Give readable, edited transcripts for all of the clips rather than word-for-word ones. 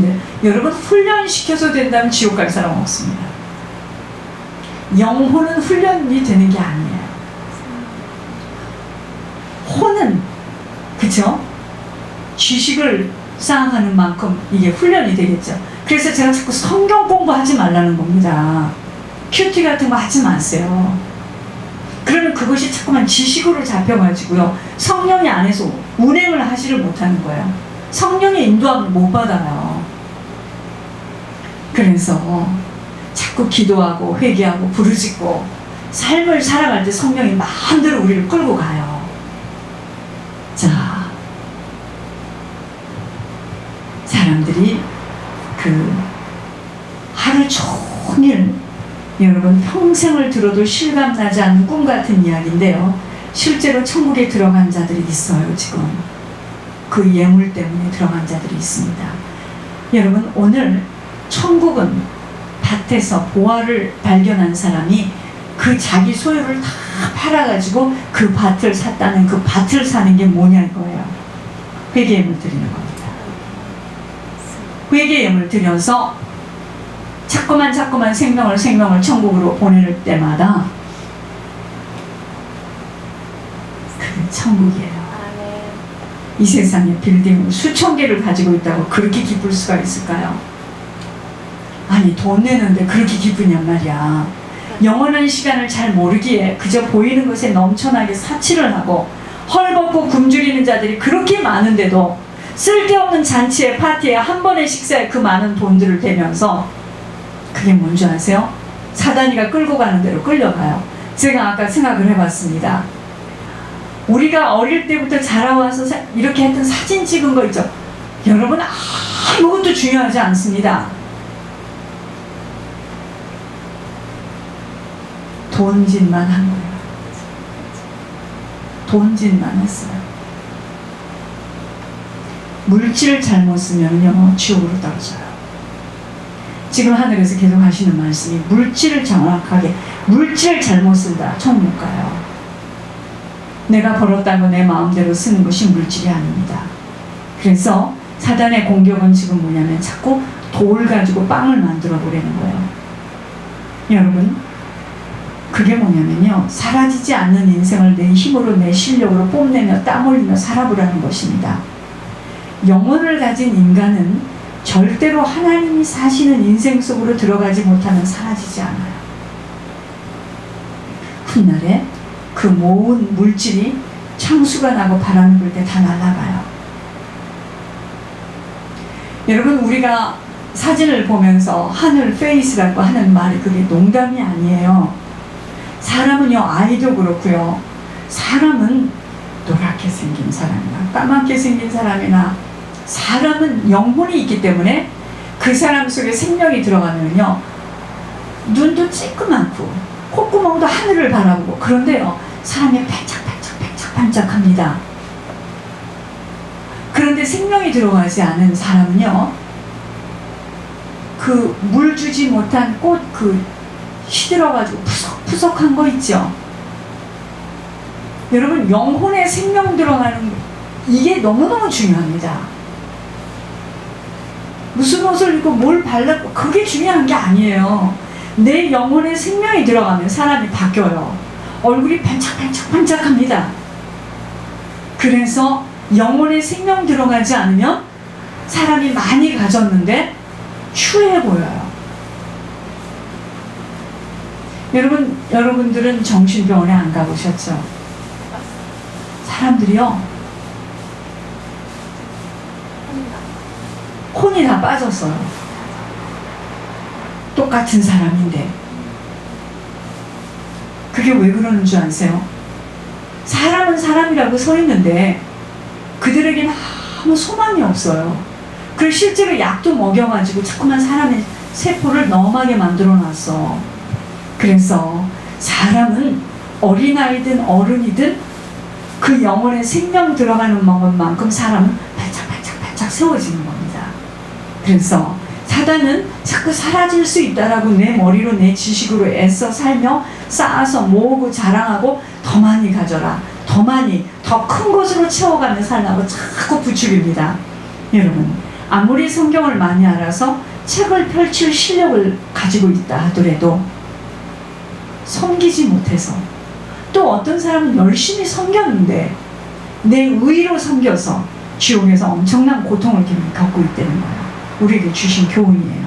것인데, 여러분, 훈련시켜서 된다면 지옥 갈 사람 없습니다. 영혼은 훈련이 되는 게 아니에요. 혼은, 그쵸? 지식을 쌓아가는 만큼 이게 훈련이 되겠죠. 그래서 제가 자꾸 성경 공부하지 말라는 겁니다. 큐티 같은 거 하지 마세요. 그러면 그것이 자꾸만 지식으로 잡혀가지고요, 성령이 안에서 운행을 하지를 못하는 거예요. 성령의 인도함을 못 받아요. 그래서 자꾸 기도하고 회개하고 부르짖고 삶을 살아갈 때 성령이 마음대로 우리를 끌고 가요. 자, 사람들이 하루 종일, 여러분, 평생을 들어도 실감나지 않는 꿈 같은 이야기인데요, 실제로 천국에 들어간 자들이 있어요. 지금 그 예물 때문에 들어간 자들이 있습니다. 여러분, 오늘 천국은 밭에서 보화를 발견한 사람이 그 자기 소유를 다 팔아가지고 그 밭을 샀다는, 그 밭을 사는 게 뭐냐 이거예요. 회개예물 드리는 겁니다. 회개예물 드려서 자꾸만 생명을 천국으로 보낼 때마다 그게 천국이에요. 이 세상에 빌딩을 수천 개를 가지고 있다고 그렇게 기쁠 수가 있을까요? 아니, 돈 내는데 그렇게 기쁘냔 말이야. 영원한 시간을 잘 모르기에 그저 보이는 것에 넘쳐나게 사치를 하고 헐벗고 굶주리는 자들이 그렇게 많은데도 쓸데없는 잔치에, 파티에, 한 번의 식사에 그 많은 돈들을 대면서, 그게 뭔지 아세요? 사단이가 끌고 가는 대로 끌려가요. 제가 아까 생각을 해봤습니다. 우리가 어릴 때부터 자라와서 이렇게 했던 사진 찍은 거 있죠? 여러분, 아무것도 중요하지 않습니다. 돈짓만 한 거예요. 돈짓만 했어요. 물질을 잘못 쓰면요, 지옥으로 떨어져요. 지금 하늘에서 계속 하시는 말씀이, 물질을 정확하게, 물질을 잘못 쓴다, 천국 가요. 내가 벌었다고 내 마음대로 쓰는 것이 물질이 아닙니다. 그래서 사단의 공격은 지금 뭐냐면 자꾸 돌 가지고 빵을 만들어 보려는 거예요. 여러분, 그게 뭐냐면요, 사라지지 않는 인생을 내 힘으로, 내 실력으로 뽐내며 땀 흘리며 살아보라는 것입니다. 영혼을 가진 인간은 절대로 하나님이 사시는 인생 속으로 들어가지 못하면 사라지지 않아요. 훗날에 그 모은 물질이 창수가 나고 바람이 불 때 다 날아가요. 여러분, 우리가 사진을 보면서 하늘 페이스라고 하는 말이, 그게 농담이 아니에요. 사람은요, 아이도 그렇고요, 사람은 노랗게 생긴 사람이나 까맣게 생긴 사람이나, 사람은 영혼이 있기 때문에 그 사람 속에 생명이 들어가면요, 눈도 찌끄맣고 콧구멍도 하늘을 바라보고, 그런데요, 사람이 반짝반짝합니다. 그런데 생명이 들어가지 않은 사람은요, 그 물 주지 못한 꽃, 시들어가지고 푸석푸석한 거 있죠? 여러분, 영혼에 생명 들어가는, 이게 너무너무 중요합니다. 무슨 옷을 입고 뭘 발랐고 그게 중요한 게 아니에요. 내 영혼에 생명이 들어가면 사람이 바뀌어요. 얼굴이 반짝반짝합니다. 그래서 영혼에 생명 들어가지 않으면 사람이 많이 가졌는데 추해 보여요. 여러분들은 정신병원에 안 가보셨죠? 사람들이요, 혼이 다 빠졌어요. 똑같은 사람인데. 그게 왜 그러는 줄 아세요? 사람은 사람이라고 서 있는데 그들에게는 아무 소망이 없어요. 그래서 실제로 약도 먹여가지고 자꾸만 사람의 세포를 넘하게 만들어 놨어. 그래서 사람은 어린아이든 어른이든 그 영혼에 생명 들어가는 것만큼 사람은 반짝반짝 세워지는 겁니다. 그래서 사단은 자꾸 사라질 수 있다라고 내 머리로, 내 지식으로 애써 살며 쌓아서 모으고 자랑하고, 더 많이 가져라, 더 많이, 더 큰 것으로 채워가며 살라고 자꾸 부추깁니다. 여러분, 아무리 성경을 많이 알아서 책을 펼칠 실력을 가지고 있다 하더라도 섬기지 못해서, 또 어떤 사람은 열심히 섬겼는데 내 의로 섬겨서 지옥에서 엄청난 고통을 겪고 있다는 거예요. 우리에게 주신 교훈이에요.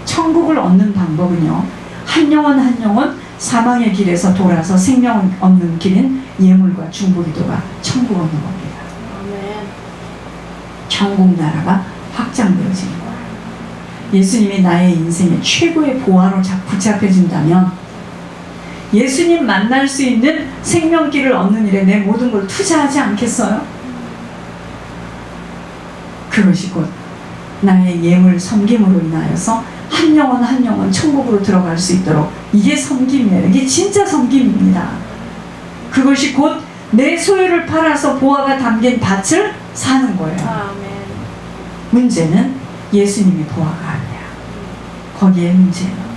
천국을 얻는 방법은요, 한 영혼 한 영혼 사망의 길에서 돌아서 생명 얻는 길인 예물과 중보기도가 천국 얻는 겁니다. 천국 나라가 확장되어지는 거예요. 예수님이 나의 인생의 최고의 보화로 붙잡혀진다면 예수님 만날 수 있는 생명길을 얻는 일에 내 모든 걸 투자하지 않겠어요? 그것이 곧 나의 예물 섬김으로 인하여서 한 영혼 한 영혼 천국으로 들어갈 수 있도록, 이게 섬김이에요. 이게 진짜 섬김입니다. 그것이 곧 내 소유를 팔아서 보화가 담긴 밭을 사는 거예요. 아멘. 문제는 예수님이 보화가 아니야. 거기에 문제예요.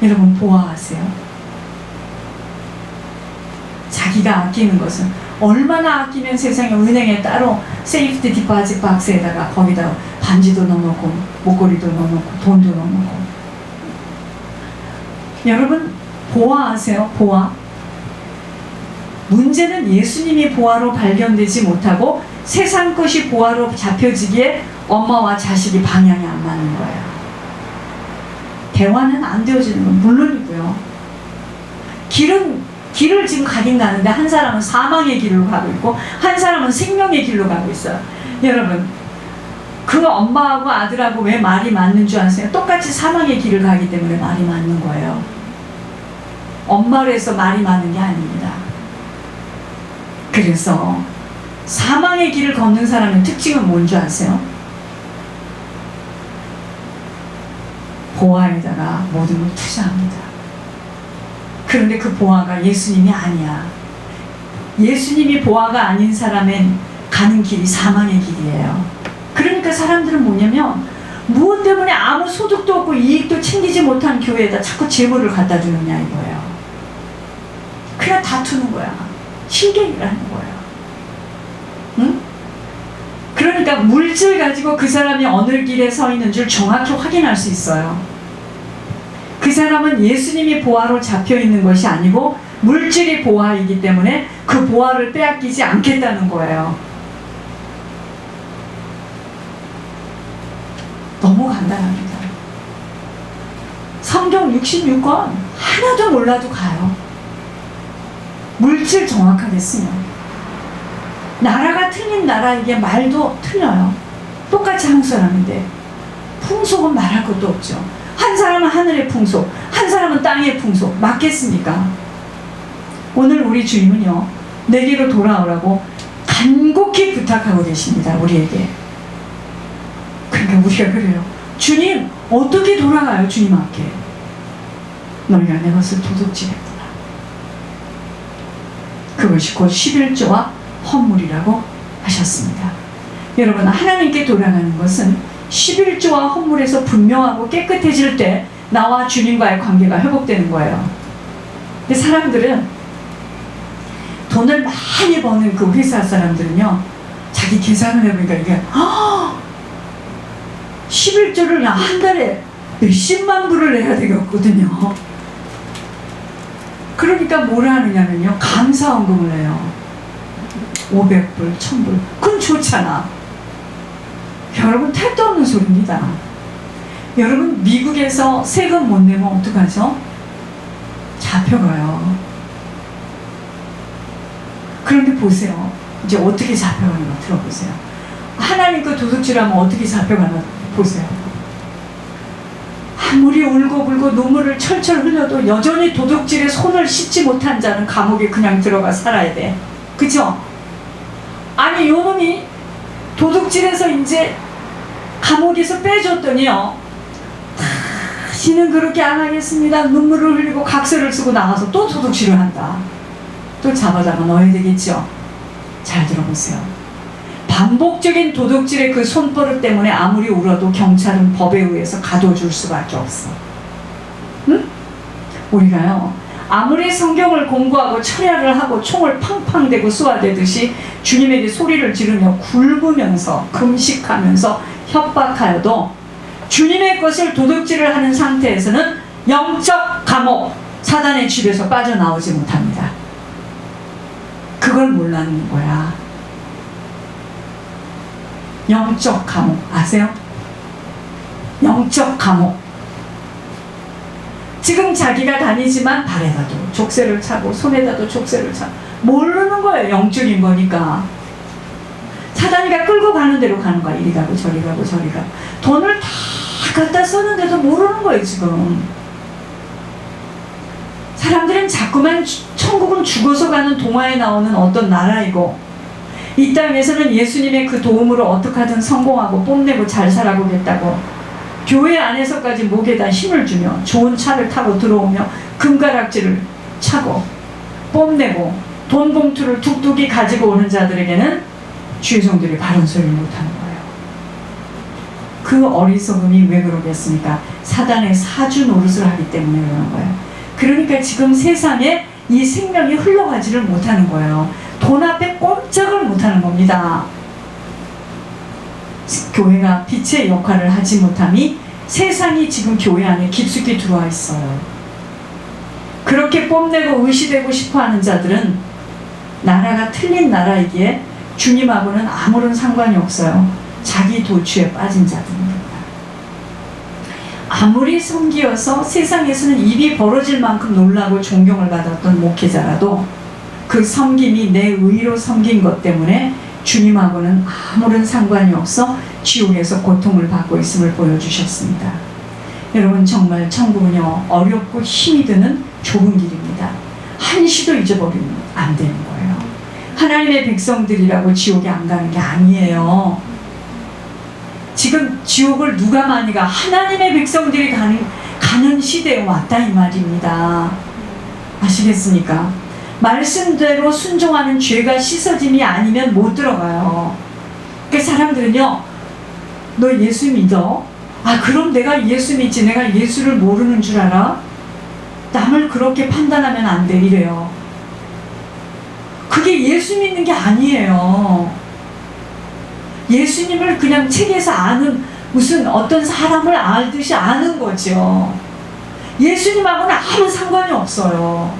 여러분, 보화하세요. 자기가 아끼는 것은, 얼마나 아끼면 세상에 은행에 따로 세이프티 디파짓 박스에다가 거기다 반지도 넣어놓고 목걸이도 넣어놓고 돈도 넣어놓고. 여러분, 보화하세요. 보화. 문제는 예수님이 보화로 발견되지 못하고 세상 것이 보화로 잡혀지기에 엄마와 자식이 방향이 안 맞는 거예요. 대화는 안 되어지는 건 물론이고요. 길을 지금 가긴 가는데 한 사람은 사망의 길로 가고 있고 한 사람은 생명의 길로 가고 있어요. 여러분, 그 엄마하고 아들하고 왜 말이 맞는 줄 아세요? 똑같이 사망의 길을 가기 때문에 말이 맞는 거예요. 엄마로 해서 말이 맞는 게 아닙니다. 그래서 사망의 길을 걷는 사람의 특징은 뭔지 아세요? 보화에다가 모든 걸 투자합니다. 그런데 그 보화가 예수님이 아니야. 예수님이 보화가 아닌 사람은 가는 길이 사망의 길이에요. 그러니까 사람들은 뭐냐면, 무엇 때문에 아무 소득도 없고 이익도 챙기지 못한 교회에다 자꾸 재물을 갖다 주느냐 이거예요. 그냥 다투는 거야. 실갱이를 하는 거예요. 응? 그러니까 물질 가지고 그 사람이 어느 길에 서 있는 줄 정확히 확인할 수 있어요. 그 사람은 예수님이 보화로 잡혀 있는 것이 아니고 물질이 보화이기 때문에 그 보화를 빼앗기지 않겠다는 거예요. 너무 간단합니다. 성경 66권 하나도 몰라도 가요. 물질 정확하게 쓰면. 나라가 틀린 나라에게 말도 틀려요. 똑같이 한국 사람인데 풍속은 말할 것도 없죠. 한 사람은 하늘의 풍속, 한 사람은 땅의 풍속. 맞겠습니까? 오늘 우리 주님은요, 내게로 돌아오라고 간곡히 부탁하고 계십니다. 우리에게. 그러니까 우리가 그래요. 주님, 어떻게 돌아가요? 주님 앞에. 너희가 내 것을 도둑질했구나. 그것이 곧 11조와 헌물이라고 하셨습니다. 여러분, 하나님께 돌아가는 것은 11조와 헌물에서 분명하고 깨끗해질 때 나와 주님과의 관계가 회복되는 거예요. 근데 사람들은, 돈을 많이 버는 그 회사 사람들은요, 자기 계산을 해보니까 이게 11조를 한 달에 몇십만 불을 내야 되겠거든요. 그러니까 뭘 하느냐면요, 감사원금을 내요. 500불, 1000불. 그건 좋잖아. 여러분, 택도 없는 소리입니다. 여러분, 미국에서 세금 못 내면 어떡하죠? 잡혀가요. 그런데 보세요. 이제 어떻게 잡혀가는가 들어보세요. 하나님 그 도둑질하면 어떻게 잡혀가나 보세요. 아무리 울고불고 눈물을 철철 흘려도 여전히 도둑질에 손을 씻지 못한 자는 감옥에 그냥 들어가 살아야 돼. 그쵸? 아니, 요놈이 도둑질해서 이제 감옥에서 빼줬더니요, 다시는 그렇게 안 하겠습니다. 눈물을 흘리고 각서를 쓰고 나가서 또 도둑질을 한다. 또 잡아 넣어야 되겠죠? 잘 들어보세요. 반복적인 도둑질의 그 손버릇 때문에 아무리 울어도 경찰은 법에 의해서 가둬줄 수밖에 없어. 응? 우리가요, 아무리 성경을 공부하고 철야를 하고 총을 팡팡 대고 쏘아대듯이 주님에게 소리를 지르며 굶으면서 금식하면서 협박하여도 주님의 것을 도둑질을 하는 상태에서는 영적 감옥, 사단의 집에서 빠져나오지 못합니다. 그걸 몰랐는 거야. 영적 감옥 아세요? 영적 감옥. 지금 자기가 다니지만 발에다도 족쇄를 차고 손에다도 족쇄를 차고 모르는 거예요. 영적인 거니까. 사단이가 끌고 가는 대로 가는 거야. 이리 가고 저리 가고 저리 가고. 돈을 다 갖다 썼는데도 모르는 거예요. 지금 사람들은 자꾸만 천국은 죽어서 가는 동화에 나오는 어떤 나라이고 이 땅에서는 예수님의 그 도움으로 어떻게 하든 성공하고 뽐내고 잘 살아보겠다고 교회 안에서까지 목에다 힘을 주며 좋은 차를 타고 들어오며 금가락지를 차고 뽐내고 돈 봉투를 툭툭이 가지고 오는 자들에게는 주의 종들이 바른 소리를 못하는 거예요. 그 어리석음이 왜 그러겠습니까? 사단의 사주 노릇을 하기 때문에 그러는 거예요. 그러니까 지금 세상에 이 생명이 흘러가지를 못하는 거예요. 돈 앞에 꼼짝을 못하는 겁니다. 교회가 빛의 역할을 하지 못함이 세상이 지금 교회 안에 깊숙이 들어와 있어요. 그렇게 뽐내고 의시되고 싶어하는 자들은 나라가 틀린 나라이기에 주님하고는 아무런 상관이 없어요. 자기 도취에 빠진 자들입니다. 아무리 섬기어서 세상에서는 입이 벌어질 만큼 놀라고 존경을 받았던 목회자라도 그 섬김이 내 의로 섬긴 것 때문에 주님하고는 아무런 상관이 없어 지옥에서 고통을 받고 있음을 보여주셨습니다. 여러분 정말 천국은요 어렵고 힘이 드는 좁은 길입니다. 한시도 잊어버리면 안 되는 거예요. 하나님의 백성들이라고 지옥에 안 가는 게 아니에요. 지금 지옥을 누가 많이 가? 하나님의 백성들이 가는 시대에 왔다 이 말입니다. 아시겠습니까? 말씀대로 순종하는 죄가 씻어짐이 아니면 못 들어가요. 그러니까 사람들은요 너 예수 믿어? 아 그럼 내가 예수 믿지. 내가 예수를 모르는 줄 알아? 남을 그렇게 판단하면 안 돼 이래요. 그게 예수 믿는 게 아니에요. 예수님을 그냥 책에서 아는 무슨 어떤 사람을 알듯이 아는 거죠. 예수님하고는 아무 상관이 없어요.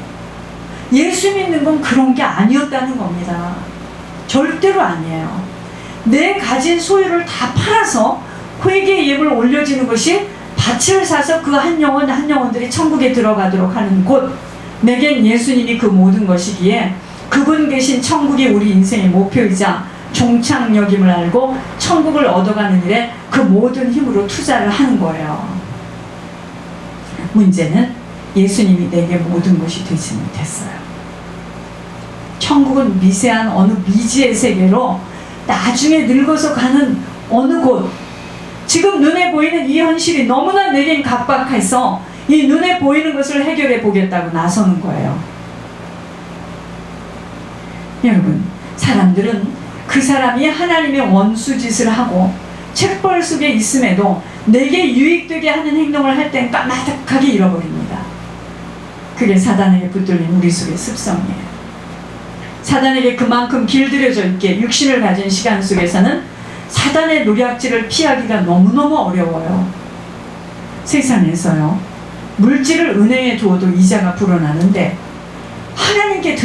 예수 믿는 건 그런 게 아니었다는 겁니다. 절대로 아니에요. 내 가진 소유를 다 팔아서 회개 예물 올려지는 것이 밭을 사서 그 한 영혼 한 영혼들이 천국에 들어가도록 하는 곳, 내겐 예수님이 그 모든 것이기에 그분 계신 천국이 우리 인생의 목표이자 종착역임을 알고 천국을 얻어가는 일에 그 모든 힘으로 투자를 하는 거예요. 문제는 예수님이 내게 모든 것이 되지 못했어요. 천국은 미세한 어느 미지의 세계로 나중에 늙어서 가는 어느 곳, 지금 눈에 보이는 이 현실이 너무나 내겐 각박해서 이 눈에 보이는 것을 해결해 보겠다고 나서는 거예요. 여러분, 사람들은 그 사람이 하나님의 원수짓을 하고 책벌 속에 있음에도 내게 유익되게 하는 행동을 할 땐 까마득하게 잃어버립니다. 그게 사단에게 붙들린 우리 속의 습성이에요. 사단에게 그만큼 길들여져 있게 육신을 가진 시간 속에서는 사단의 노략질을 피하기가 너무너무 어려워요. 세상에서요 물질을 은행에 두어도 이자가 불어나는데 하나님께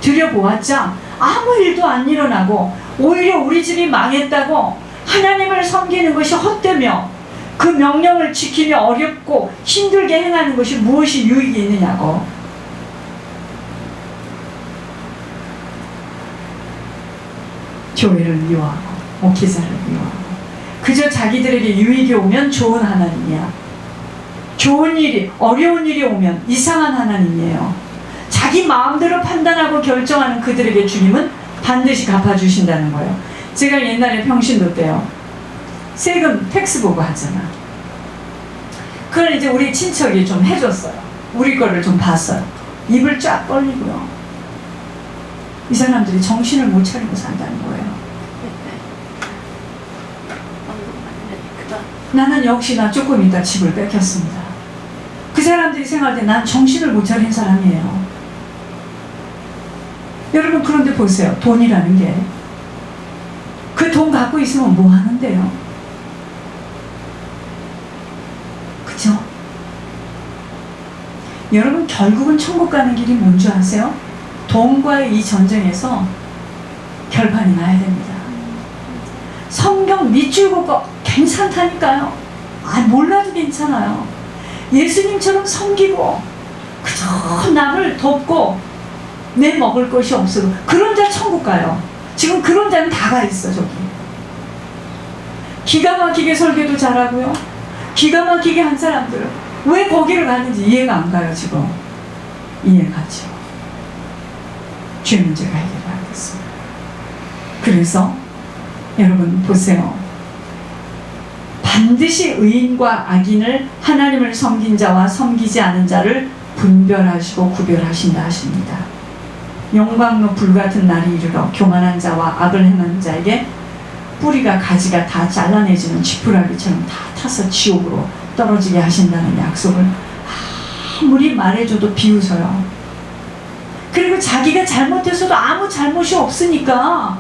드려보았자 아무 일도 안 일어나고 오히려 우리 집이 망했다고 하나님을 섬기는 것이 헛되며 그 명령을 지키며 어렵고 힘들게 행하는 것이 무엇이 유익이 있느냐고. 교회를 미워하고 목회자를 미워하고 그저 자기들에게 유익이 오면 좋은 하나님이야. 좋은 일이 어려운 일이 오면 이상한 하나님이에요. 자기 마음대로 판단하고 결정하는 그들에게 주님은 반드시 갚아주신다는 거예요. 제가 옛날에 평신도 때요 세금 텍스 보고 하잖아. 그걸 이제 우리 친척이 좀 해줬어요. 우리 거를 좀 봤어요. 입을 쫙 벌리고요. 이 사람들이 정신을 못 차리고 산다는 거예요. 나는 역시나 조금 있다 집을 뺏겼습니다. 그 사람들이 생각할 때 난 정신을 못 차린 사람이에요. 여러분 그런데 보세요. 돈이라는 게 그 돈 갖고 있으면 뭐 하는데요? 그죠? 여러분 결국은 천국 가는 길이 뭔지 아세요? 돈과의 이 전쟁에서 결판이 나야 됩니다. 성경 밑줄 긋고 괜찮다니까요. 몰라도 괜찮아요. 예수님처럼 섬기고 그저 남을 돕고 내 먹을 것이 없어도 그런 자 천국 가요. 지금 그런 자는 다 가 있어. 저기 기가 막히게 설교도 잘하고요, 기가 막히게 한 사람들은 왜 거기를 가는지 이해가 안 가요. 지금 이해가죠. 죄 문제가 해결하겠습니다. 그래서 여러분 보세요. 반드시 의인과 악인을, 하나님을 섬긴 자와 섬기지 않은 자를 분별하시고 구별하신다 하십니다. 영광로 불같은 날이 이르러 교만한 자와 악을 행하는 자에게 뿌리가 가지가 다 잘라내지는 지푸라기처럼 다 타서 지옥으로 떨어지게 하신다는 약속을 아무리 말해줘도 비웃어요. 그리고 자기가 잘못해서도 아무 잘못이 없으니까